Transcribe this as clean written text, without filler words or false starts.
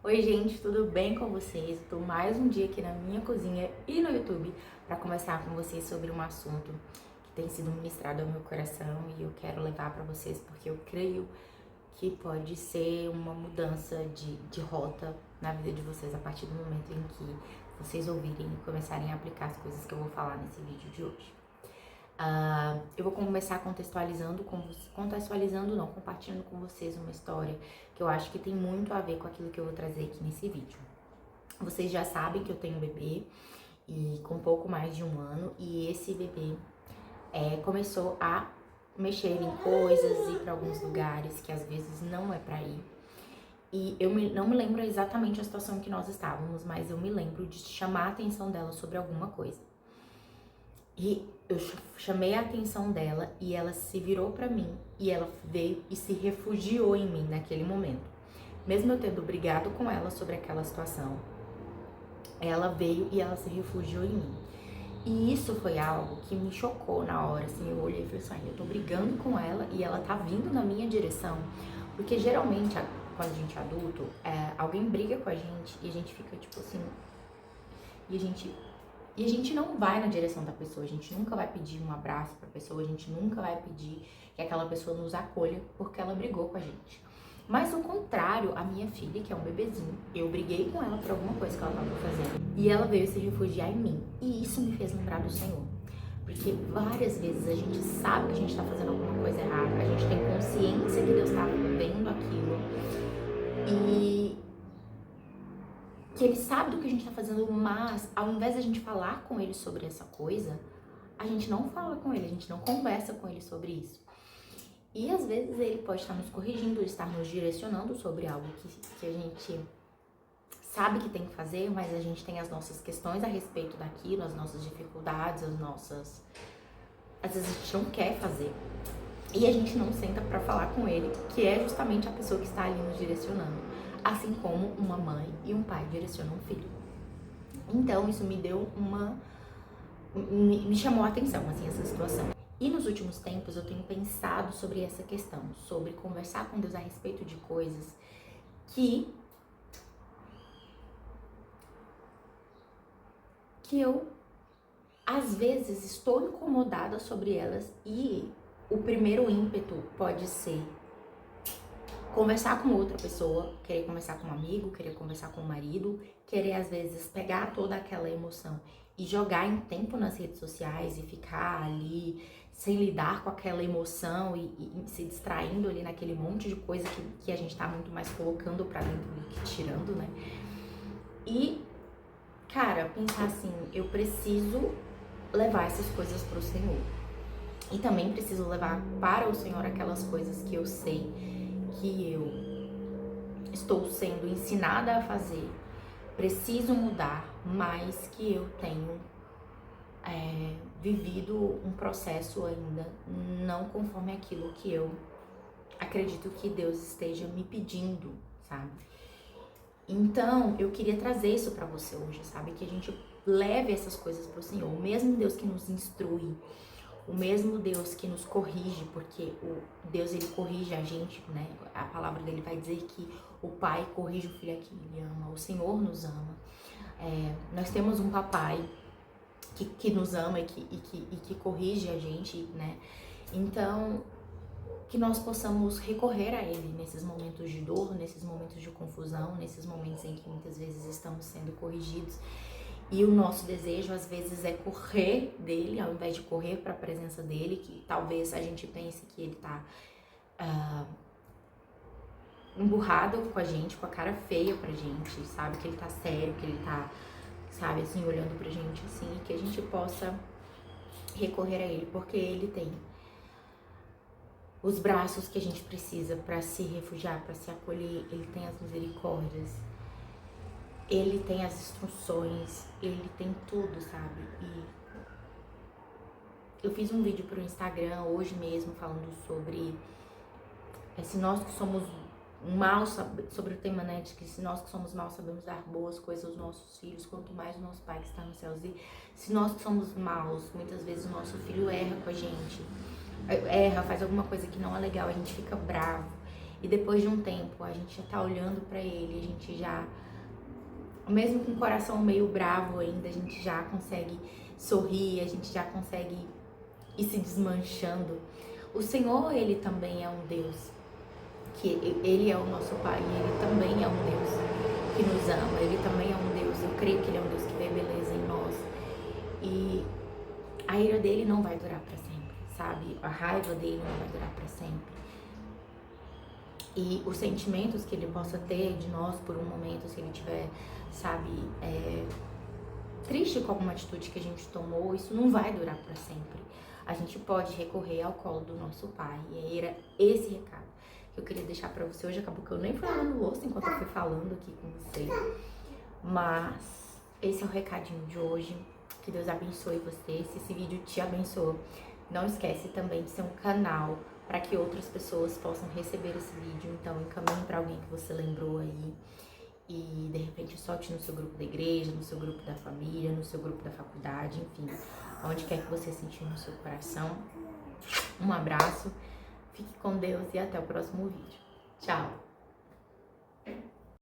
Oi gente, tudo bem com vocês? Estou mais um dia aqui na minha cozinha e no YouTube para conversar com vocês sobre um assunto que tem sido ministrado ao meu coração e eu quero levar para vocês porque eu creio que pode ser uma mudança de rota na vida de vocês a partir do momento em que vocês ouvirem e começarem a aplicar as coisas que eu vou falar nesse vídeo de hoje. Eu vou começar compartilhando com vocês uma história que eu acho que tem muito a ver com aquilo que eu vou trazer aqui nesse vídeo. Vocês já sabem que eu tenho um bebê e com pouco mais de um ano, e esse bebê começou a mexer em coisas, ir para alguns lugares que às vezes não é para ir. E não me lembro exatamente a situação em que nós estávamos, mas eu me lembro de chamar a atenção dela sobre alguma coisa. E eu chamei a atenção dela e ela se virou pra mim e ela veio e se refugiou em mim naquele momento. Mesmo eu tendo brigado com ela sobre aquela situação, ela veio e ela se refugiou em mim. E isso foi algo que me chocou na hora, assim, eu olhei e falei assim, eu tô brigando com ela e ela tá vindo na minha direção. Porque geralmente, quando a gente é adulto, alguém briga com a gente e a gente fica tipo assim, e a gente não vai na direção da pessoa, a gente nunca vai pedir um abraço pra pessoa, a gente nunca vai pedir que aquela pessoa nos acolha porque ela brigou com a gente. Mas ao contrário, a minha filha, que é um bebezinho, eu briguei com ela por alguma coisa que ela estava fazendo e ela veio se refugiar em mim. E isso me fez lembrar do Senhor. Porque várias vezes a gente sabe que a gente está fazendo alguma coisa errada, a gente tem consciência que Deus está vendo aquilo e que ele sabe do que a gente tá fazendo, mas ao invés de a gente falar com ele sobre essa coisa, a gente não fala com ele, a gente não conversa com ele sobre isso. E às vezes ele pode estar nos corrigindo, estar nos direcionando sobre algo que a gente sabe que tem que fazer, mas a gente tem as nossas questões a respeito daquilo, as nossas dificuldades, às vezes a gente não quer fazer. E a gente não senta pra falar com ele, que é justamente a pessoa que está ali nos direcionando. Assim como uma mãe e um pai direcionam um filho. Então isso me deu me chamou a atenção, assim, essa situação. E nos últimos tempos eu tenho pensado sobre essa questão, sobre conversar com Deus a respeito de coisas que eu, às vezes, estou incomodada sobre elas e o primeiro ímpeto pode ser conversar com outra pessoa, querer conversar com um amigo, querer conversar com o marido, querer às vezes pegar toda aquela emoção e jogar em tempo nas redes sociais e ficar ali sem lidar com aquela emoção e se distraindo ali naquele monte de coisa que a gente tá muito mais colocando pra dentro do que tirando, né? E, cara, pensar assim, eu preciso levar essas coisas pro Senhor. E também preciso levar para o Senhor aquelas coisas que eu sei que eu estou sendo ensinada a fazer, preciso mudar, mas que eu tenho vivido um processo ainda não conforme aquilo que eu acredito que Deus esteja me pedindo, sabe? Então, eu queria trazer isso pra você hoje, sabe? Que a gente leve essas coisas pro Senhor, o mesmo Deus que nos instrui, o mesmo Deus que nos corrige, porque o Deus, ele corrige a gente, né? A palavra dele vai dizer que o pai corrige o filho a quem ele ama, o Senhor nos ama. Nós temos um papai que nos ama e que corrige a gente, né? Então, que nós possamos recorrer a ele nesses momentos de dor, nesses momentos de confusão, nesses momentos em que muitas vezes estamos sendo corrigidos. E o nosso desejo, às vezes, é correr dele, ao invés de correr para a presença dele, que talvez a gente pense que ele tá emburrado com a gente, com a cara feia pra gente, sabe? Que ele tá sério, que ele tá, sabe, assim, olhando pra gente, assim, e que a gente possa recorrer a ele, porque ele tem os braços que a gente precisa para se refugiar, para se acolher, ele tem as misericórdias. Ele tem as instruções, ele tem tudo, sabe? E eu fiz um vídeo pro Instagram hoje mesmo falando sobre se nós que somos maus, sobre o tema, né, de que se nós que somos maus sabemos dar boas coisas aos nossos filhos, quanto mais o nosso Pai que está nos céus. E se nós que somos maus, muitas vezes o nosso filho erra com a gente, faz alguma coisa que não é legal, a gente fica bravo. E depois de um tempo, a gente já tá olhando pra ele, a gente já, mesmo com o coração meio bravo ainda, a gente já consegue sorrir, a gente já consegue ir se desmanchando. O Senhor, ele também é um Deus, que ele é o nosso Pai, e ele também é um Deus que nos ama, ele também é um Deus, eu creio que ele é um Deus que vê beleza em nós. E a ira dele não vai durar pra sempre, sabe? A raiva dele não vai durar pra sempre. E os sentimentos que ele possa ter de nós por um momento, se ele tiver, sabe, triste com alguma atitude que a gente tomou, isso não vai durar pra sempre. A gente pode recorrer ao colo do nosso Pai. E era esse recado que eu queria deixar pra você hoje. Acabou que eu nem fui lavando louça enquanto eu fui falando aqui com você. Mas esse é o recadinho de hoje. Que Deus abençoe você. Se esse vídeo te abençoou, não esquece também de ser um canal para que outras pessoas possam receber esse vídeo. Então encaminhe para alguém que você lembrou aí. E de repente solte no seu grupo da igreja, no seu grupo da família, no seu grupo da faculdade, enfim, onde quer que você sentir no seu coração. Um abraço, fique com Deus e até o próximo vídeo. Tchau!